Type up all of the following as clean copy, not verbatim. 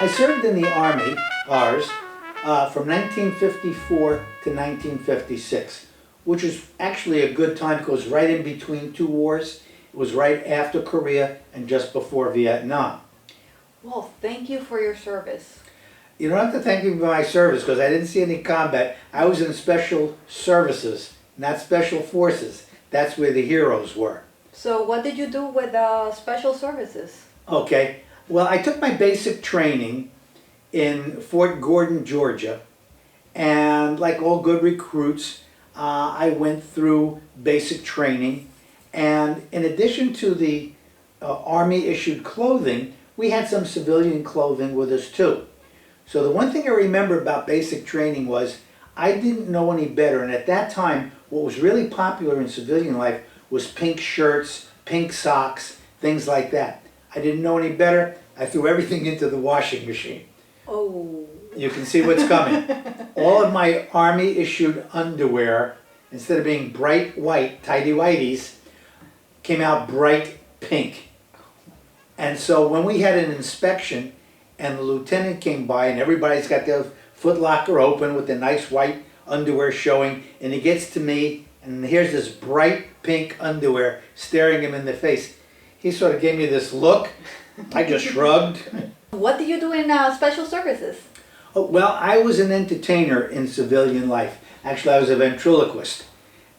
I served in the Army, ours, from 1954 to 1956, which was actually a good time because right in between two wars. It was right after Korea and just before Vietnam. Well, thank you for your service. You don't have to thank me for my service because I didn't see any combat. I was in special services, not special forces. That's where the heroes were. So what did you do with special services? Okay, well, I took my basic training in Fort Gordon, Georgia, and like all good recruits, I went through basic training, and in addition to the Army issued clothing, we had some civilian clothing with us too. So the one thing I remember about basic training was I didn't know any better, and at that time what was really popular in civilian life was pink shirts, pink socks, things like that. I didn't know any better. I threw everything into the washing machine. Oh. You can see what's coming. All of my Army issued underwear, instead of being bright white, tighty-whities, came out bright pink. And so when we had an inspection and the lieutenant came by and everybody's got their foot locker open with the nice white underwear showing, and he gets to me and here's this bright pink underwear staring him in the face. He sort of gave me this look. I just shrugged. What did you do in special services? Oh, well, I was an entertainer in civilian life. Actually, I was a ventriloquist.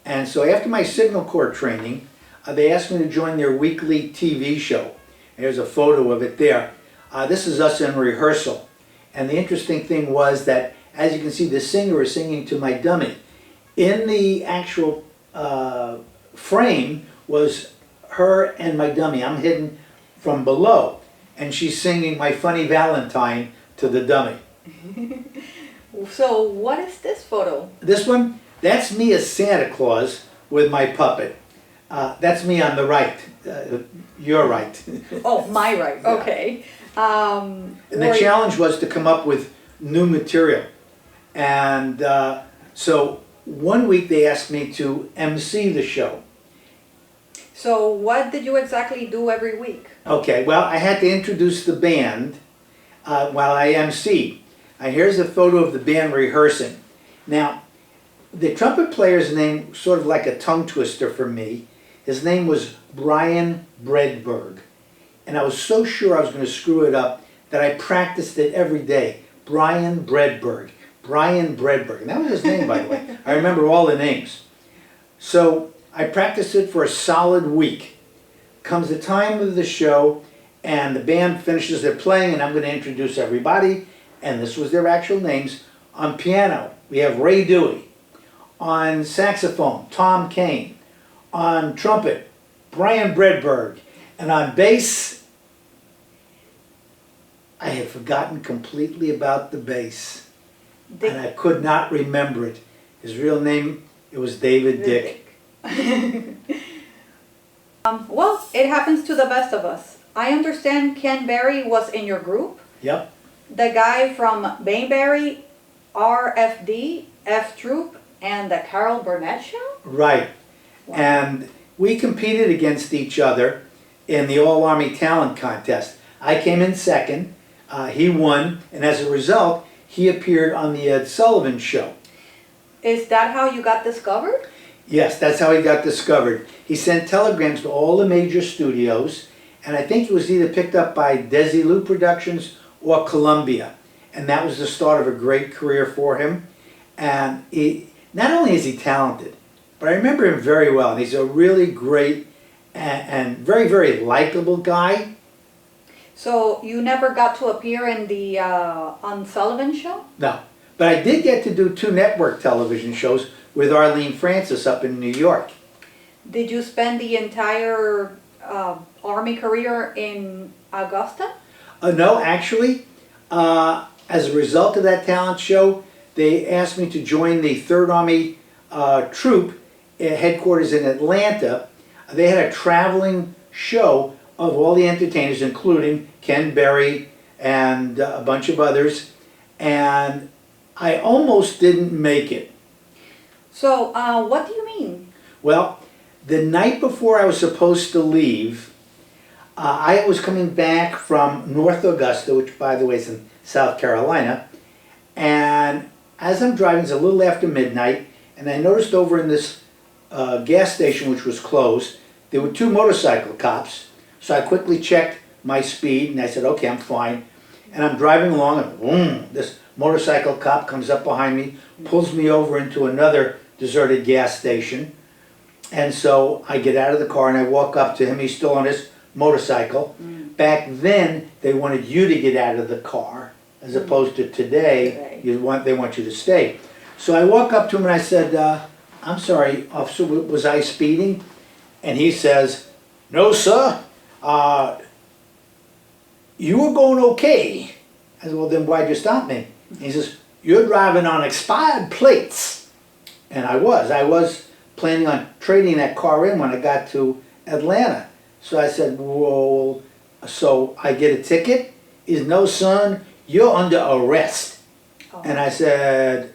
And so after my Signal Corps training, they asked me to join their weekly TV show. There's a photo of it there. This is us in rehearsal. And the interesting thing was that, as you can see, the singer is singing to my dummy. In the actual frame was her and my dummy. I'm hidden from below. And she's singing My Funny Valentine to the dummy. So what is this photo? This one, that's me as Santa Claus with my puppet. That's me on the right. You're right. Oh, my right. Okay. And the challenge was to come up with new material. And so one week they asked me to MC the show. So what did you exactly do every week? Okay, well, I had to introduce the band while I MC'd. Here's a photo of the band rehearsing. Now, the trumpet player's name, sort of like a tongue twister for me, his name was Brian Bredberg. And I was so sure I was going to screw it up that I practiced it every day. Brian Bredberg. Brian Bredberg. And that was his name, by the way. I remember all the names. So I practiced it for a solid week. Comes the time of the show, and the band finishes their playing, and I'm going to introduce everybody. And this was their actual names. On piano, we have Ray Dewey. On saxophone, Tom Kane. On trumpet, Brian Bredberg. And on bass, I had forgotten completely about the bass. And I could not remember it. His real name, it was David Dick. Well, it happens to the best of us. I understand Ken Berry was in your group. Yep. The guy from Bainberry, RFD, F Troop, and the Carol Burnett Show? Right. Wow. And we competed against each other in the All-Army Talent Contest. I came in second, he won, and as a result, he appeared on the Ed Sullivan Show. Is that how you got discovered? Yes, that's how he got discovered. He sent telegrams to all the major studios, and I think it was either picked up by Desilu Productions or Columbia. And that was the start of a great career for him. And not only is he talented, but I remember him very well. And he's a really great and very, very likable guy. So you never got to appear in the Sullivan Show? No, but I did get to do 2 network television shows with Arlene Francis up in New York. Did you spend the entire Army career in Augusta? No, actually, as a result of that talent show, they asked me to join the 3rd Army Troop headquarters in Atlanta. They had a traveling show of all the entertainers, including Ken Berry and a bunch of others, and I almost didn't make it. So, what do you mean? Well, the night before I was supposed to leave, I was coming back from North Augusta, which by the way is in South Carolina, and as I'm driving, it's a little after midnight, and I noticed over in this gas station, which was closed, there were two motorcycle cops. So I quickly checked my speed, and I said, okay, I'm fine. And I'm driving along, and boom, this motorcycle cop comes up behind me, pulls me over into another deserted gas station. And so I get out of the car and I walk up to him. He's still on his motorcycle. Back then, they wanted you to get out of the car, as opposed to today, they want you to stay. So I walk up to him and I said, I'm sorry, officer, was I speeding? And he says, no, sir, you were going okay. I said, well, then why'd you stop me? And he says, you're driving on expired plates. And I was planning on trading that car in when I got to Atlanta. So I said, well, so I get a ticket? He said, no, son, you're under arrest. Oh. And I said,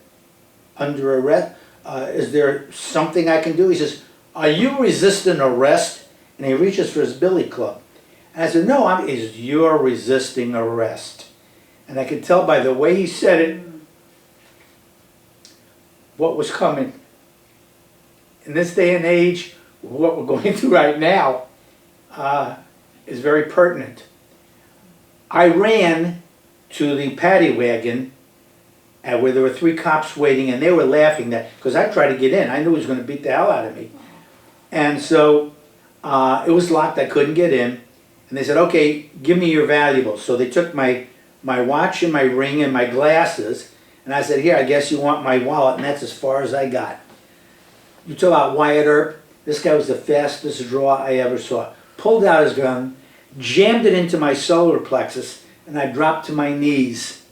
under arrest? Is there something I can do? He says, are you resisting arrest? And he reaches for his billy club. And I said, no, you're resisting arrest. And I could tell by the way he said it, what was coming. In this day and age, what we're going through right now is very pertinent. I ran to the paddy wagon where there were three cops waiting, and they were laughing because I tried to get in. I knew he was going to beat the hell out of me. And so it was locked. I couldn't get in. And they said, okay, give me your valuables. So they took my watch and my ring and my glasses. And I said, here, I guess you want my wallet. And that's as far as I got. You talk about Wyatt Earp. This guy was the fastest draw I ever saw. Pulled out his gun, jammed it into my solar plexus, and I dropped to my knees.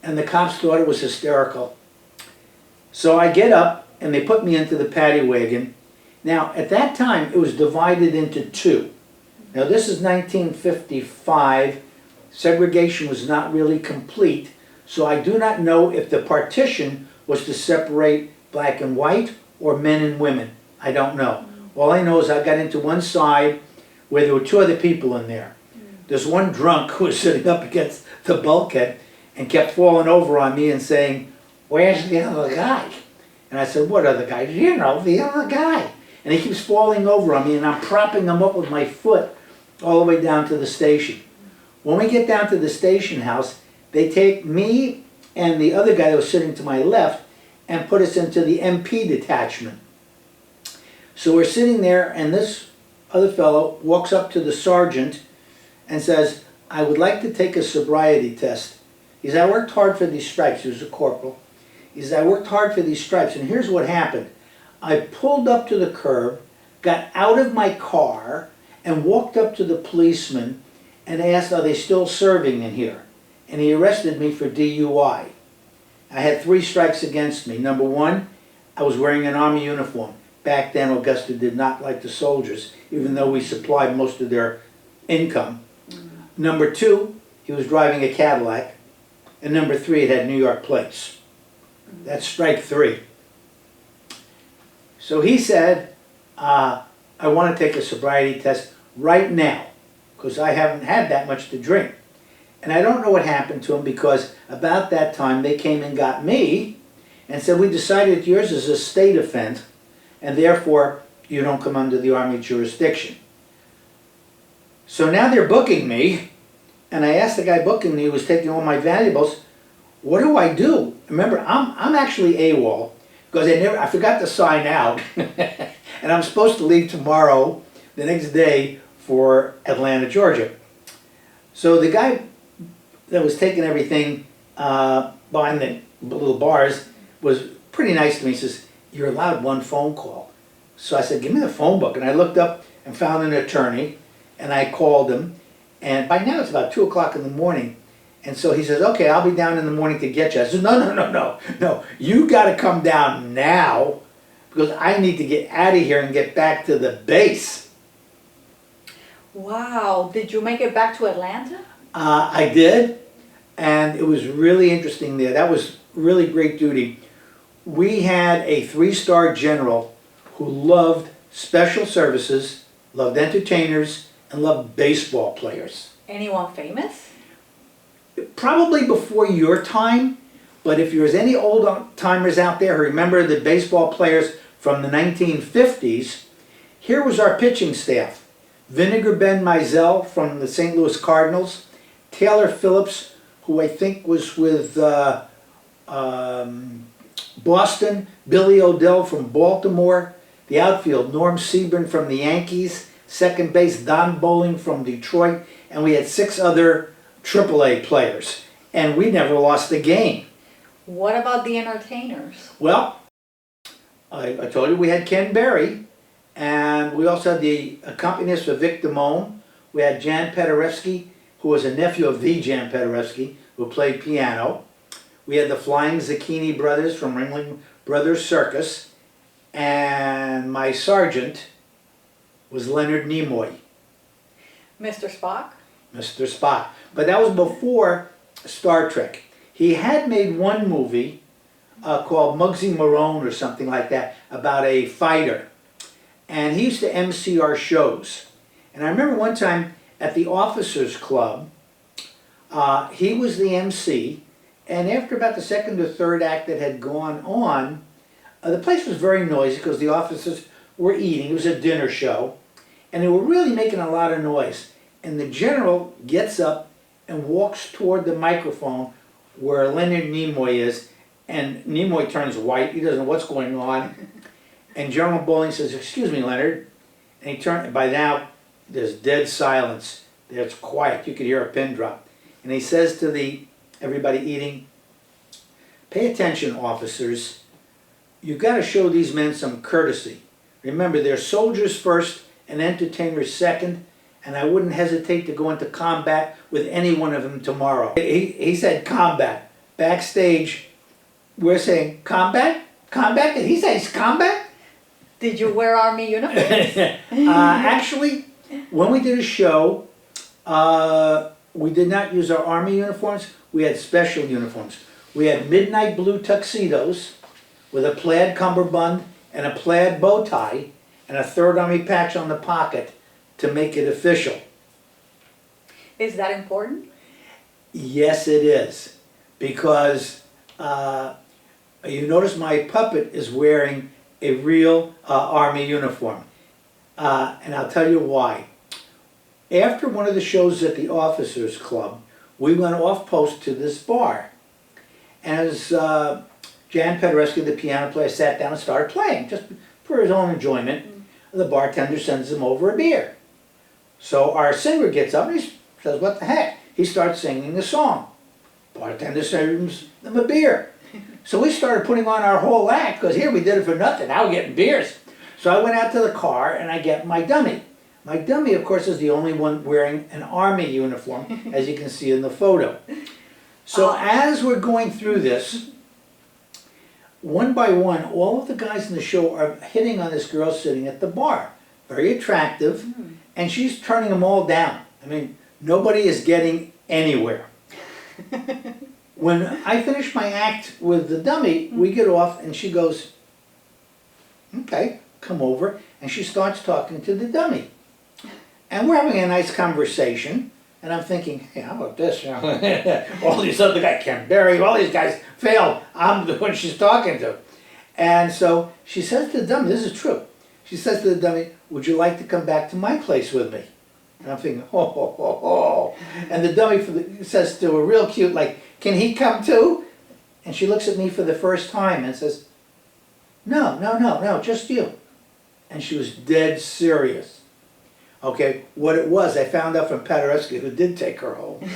And the cops thought it was hysterical. So I get up, and they put me into the paddy wagon. Now, at that time, it was divided into two. Now, this is 1955. Segregation was not really complete, so I do not know if the partition was to separate black and white or men and women. I don't know. All I know is I got into one side where there were two other people in there. There's one drunk who was sitting up against the bulkhead and kept falling over on me and saying, where's the other guy? And I said, what other guy? You know, the other guy. And he keeps falling over on me, and I'm propping him up with my foot all the way down to the station. When we get down to the station house, they take me and the other guy that was sitting to my left and put us into the MP detachment. So we're sitting there, and this other fellow walks up to the sergeant and says, I would like to take a sobriety test. He said, I worked hard for these stripes. He was a corporal. He said, I worked hard for these stripes, and here's what happened. I pulled up to the curb, got out of my car, and walked up to the policeman and asked, are they still serving in here? And he arrested me for DUI. I had 3 strikes against me. Number 1, I was wearing an Army uniform. Back then, Augusta did not like the soldiers, even though we supplied most of their income. Number 2, he was driving a Cadillac. And number 3, it had New York plates. That's strike 3. So he said, I want to take a sobriety test right now, because I haven't had that much to drink. And I don't know what happened to him, because about that time they came and got me and said, we decided yours is a state offense, and therefore you don't come under the Army jurisdiction. So now they're booking me, and I asked the guy booking me, who was taking all my valuables, what do I do? Remember, I'm actually AWOL, because I forgot to sign out, and I'm supposed to leave tomorrow, the next day, for Atlanta, Georgia. So the guy that was taking everything behind the little bars was pretty nice to me. He says, you're allowed 1 phone call. So I said, give me the phone book. And I looked up and found an attorney, and I called him. And by now it's about 2 o'clock in the morning. And so he says, okay, I'll be down in the morning to get you. I said, no, you got to come down now, because I need to get out of here and get back to the base. Wow, did you make it back to Atlanta? I did, and it was really interesting there. That was really great duty. We had a 3-star general who loved special services, loved entertainers, and loved baseball players. Anyone famous? Probably before your time, but if there's any old timers out there who remember the baseball players from the 1950s, here was our pitching staff. Vinegar Ben Mizell from the St. Louis Cardinals, Taylor Phillips, who I think was with Boston, Billy Odell from Baltimore, the outfield, Norm Seaburn from the Yankees, second base, Don Bowling from Detroit, and we had 6 other AAA players, and we never lost a game. What about the entertainers? Well, I told you we had Ken Berry, and we also had the accompanist of Vic Damone. We had Jan Paderewski, who was a nephew of the Jan Paderewski, who played piano. We had the Flying Zucchini Brothers from Ringling Brothers Circus, and my sergeant was Leonard Nimoy. Mr. Spock? Mr. Spock. But that was before Star Trek. He had made one movie called Muggsy Malone or something like that, about a fighter. And he used to MC our shows. And I remember one time at the Officers Club, he was the MC, and after about the second or third act that had gone on, the place was very noisy because the officers were eating. It was a dinner show, and they were really making a lot of noise. And the general gets up and walks toward the microphone where Leonard Nimoy is, and Nimoy turns white. He doesn't know what's going on. And General Bowling says, "Excuse me, Leonard." And he turned, by now, there's dead silence. It's quiet. You could hear a pin drop. And he says to everybody eating, "Pay attention, officers. You've got to show these men some courtesy. Remember, they're soldiers first and entertainers second, and I wouldn't hesitate to go into combat with any one of them tomorrow." He said combat. Backstage, we're saying, "Combat? Combat?" Did he say combat? Did you wear Army uniforms? Actually, when we did a show, we did not use our Army uniforms. We had special uniforms. We had midnight blue tuxedos with a plaid cummerbund and a plaid bow tie and a Third Army patch on the pocket to make it official. Is that important? Yes, it is. Because you notice my puppet is wearing a real Army uniform. And I'll tell you why. After one of the shows at the Officers Club, we went off post to this bar. And as Jan Paderewski, the piano player, sat down and started playing, just for his own enjoyment, the bartender sends him over a beer. So our singer gets up and he says, "What the heck?" He starts singing the song. Bartender serves them a beer. So we started putting on our whole act, because here we did it for nothing, now we're getting beers. So I went out to the car and I get my dummy. My dummy, of course, is the only one wearing an Army uniform, as you can see in the photo. So as we're going through this, one by one, all of the guys in the show are hitting on this girl sitting at the bar. Very attractive, and she's turning them all down. I mean, nobody is getting anywhere. When I finish my act with the dummy, we get off and she goes, "Okay, come over," and she starts talking to the dummy. And we're having a nice conversation, and I'm thinking, "Hey, how about this? You know, all these other guys, Ken Berry, all these guys failed. I'm the one she's talking to." And so she says to the dummy, this is true, she says to the dummy, "Would you like to come back to my place with me?" And I'm thinking, "Oh, ho, ho, ho." And the dummy says to her real cute, like, "Can he come too?" And she looks at me for the first time and says, "No, no, no, no, just you." And she was dead serious. Okay, what it was, I found out from Paderewski, who did take her home,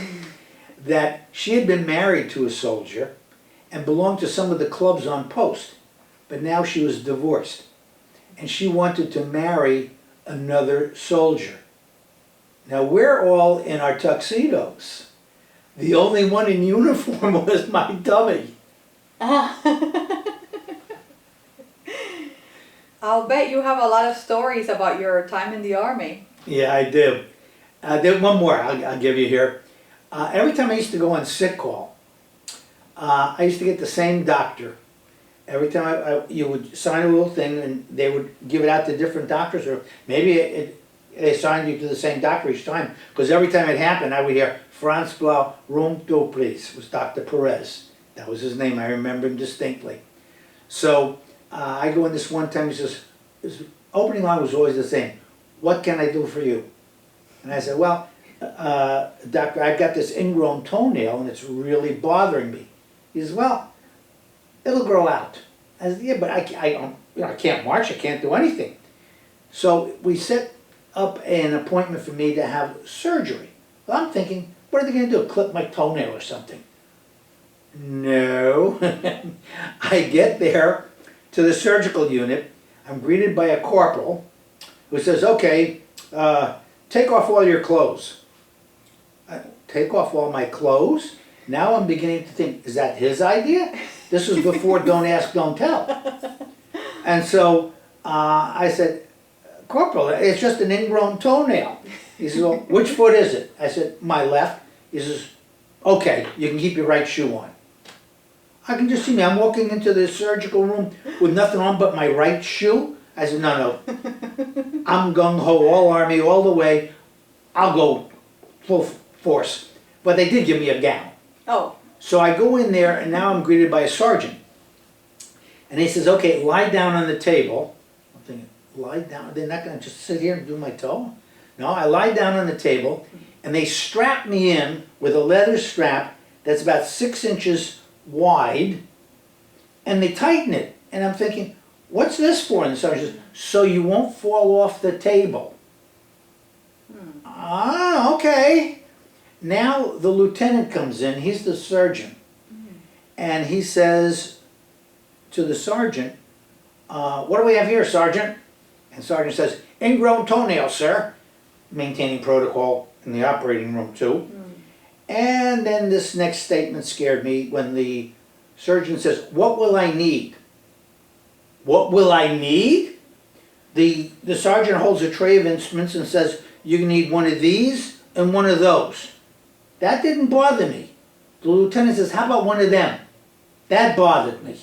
that she had been married to a soldier and belonged to some of the clubs on post, but now she was divorced. And she wanted to marry another soldier. Now we're all in our tuxedos. The only one in uniform was my dummy. I'll bet you have a lot of stories about your time in the Army. Yeah, I do. There's one more I'll give you here. Every time I used to go on sick call, I used to get the same doctor. Every time you would sign a little thing and they would give it out to different doctors, or maybe they assigned you to the same doctor each time, because every time it happened, I would hear, Franzblau, room 2, please, it was Dr. Perez. That was his name, I remember him distinctly. So, I go in this one time, he says, his opening line was always the same, what can I do for you? And I said, well, doctor, I've got this ingrown toenail and it's really bothering me. He says, well, it'll grow out. I said, yeah, but I don't, I can't march, I can't do anything. So we set up an appointment for me to have surgery. Well, I'm thinking, what are they going to do, clip my toenail or something? No. I get there to the surgical unit, I'm greeted by a corporal who says, okay, take off all your clothes. Take off all my clothes? Now I'm beginning to think, is that his idea? This was before Don't Ask, Don't Tell. And so I said, Corporal, it's just an ingrown toenail. He says, well, which foot is it? I said, my left. He says, okay, you can keep your right shoe on. I can just see me, I'm walking into the surgical room with nothing on but my right shoe. I said, no, I'm gung-ho, all army, all the way. I'll go full force. But they did give me a gown. Oh. So I go in there, and now I'm greeted by a sergeant. And he says, okay, lie down on the table. I'm thinking, lie down? They're not going to just sit here and do my toe? No, I lie down on the table, and they strap me in with a leather strap that's about 6 inches wide, and they tighten it. And I'm thinking, what's this for? And the sergeant says, so you won't fall off the table. Ah, okay. Now the lieutenant comes in, he's the surgeon, and he says to the sergeant, what do we have here, Sergeant? And Sergeant says, ingrown toenail, sir, maintaining protocol in the operating room too. And then this next statement scared me when the surgeon says, what will I need? What will I need? The sergeant holds a tray of instruments and says, you need one of these and one of those. That didn't bother me. The lieutenant says, how about one of them? That bothered me.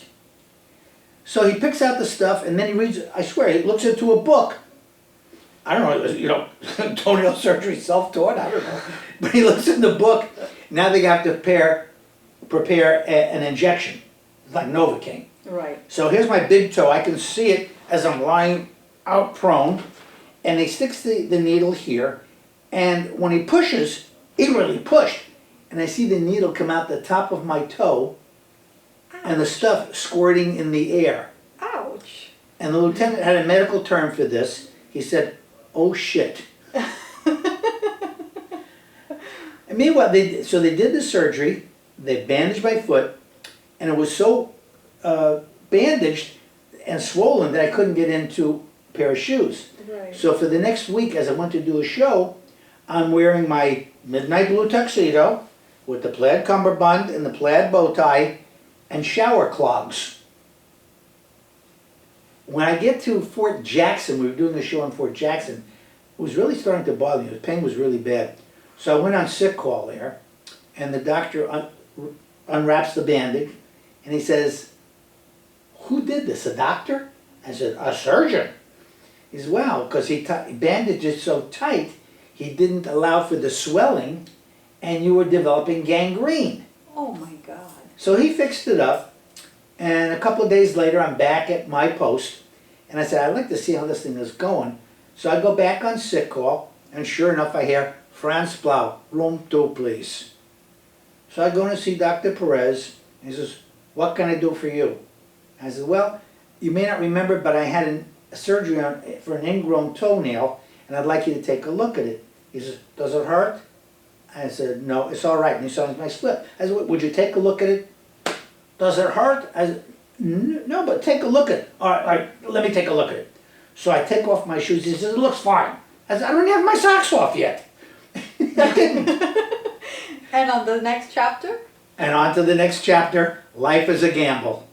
So he picks out the stuff and then he reads, I swear, he looks into a book. I don't know, you know, toenail surgery, self-taught, I don't know. But he looks in the book, now they have to prepare an injection, like Novocaine. Right. So here's my big toe, I can see it as I'm lying out prone, and he sticks the needle here, and when he pushes, he really pushed, and I see the needle come out the top of my toe, and the stuff squirting in the air. Ouch. And the lieutenant had a medical term for this. He said, oh shit. And meanwhile, they did the surgery, they bandaged my foot, and it was so bandaged and swollen that I couldn't get into a pair of shoes. Right. So for the next week, as I went to do a show, I'm wearing my midnight blue tuxedo with the plaid cummerbund and the plaid bow tie and shower clogs. When I get to Fort Jackson, we were doing a show in Fort Jackson, it was really starting to bother me. The pain was really bad. So I went on sick call there, and the doctor unwraps the bandage, and he says, who did this, a doctor? I said, a surgeon. He says, wow, because he bandaged it so tight, he didn't allow for the swelling, and you were developing gangrene. Oh my God. So he fixed it up, and a couple of days later, I'm back at my post, and I said, I'd like to see how this thing is going. So I go back on sick call, and sure enough, I hear, Franzblau, room 2, please. So I go and see Dr. Perez, and he says, what can I do for you? I said, well, you may not remember, but I had a surgery for an ingrown toenail, and I'd like you to take a look at it. He says, does it hurt? I said, no, it's all right. And he signs my slip. I said, would you take a look at it? Does it hurt? I said, no, but take a look at it. All right, let me take a look at it. So I take off my shoes. He says, it looks fine. I said, I don't have my socks off yet. I didn't. And on the next chapter? And on to the next chapter, life is a gamble.